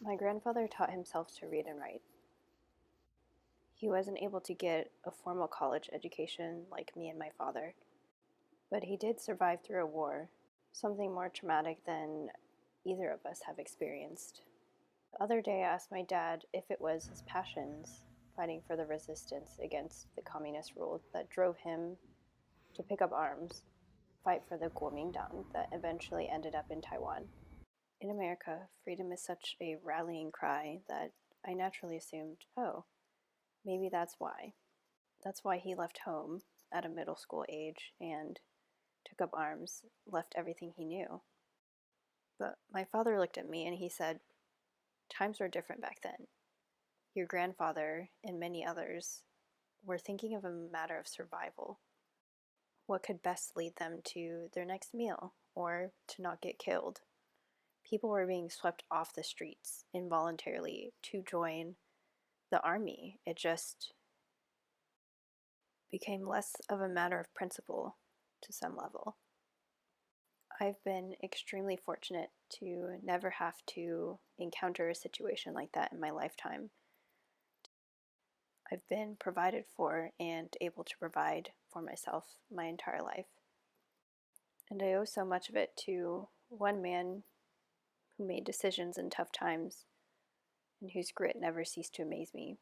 My grandfather taught himself to read and write. He wasn't able to get a formal college education like me and my father, but he did survive through a war, something more traumatic than either of us have experienced. The other day, I asked my dad if it was his passions, fighting for the resistance against the communist rule, that drove him to pick up arms, fight for the Kuomintang that eventually ended up in Taiwan. In America, freedom is such a rallying cry that I naturally assumed, oh, maybe that's why. That's why he left home at a middle school age and took up arms, left everything he knew. But my father looked at me and he said, times were different back then. Your grandfather and many others were thinking of a matter of survival. What could best lead them to their next meal or to not get killed? People were being swept off the streets involuntarily to join the army. It just became less of a matter of principle to some level. I've been extremely fortunate to never have to encounter a situation like that in my lifetime. I've been provided for and able to provide for myself my entire life. And I owe so much of it to one man who made decisions in tough times and whose grit never ceased to amaze me.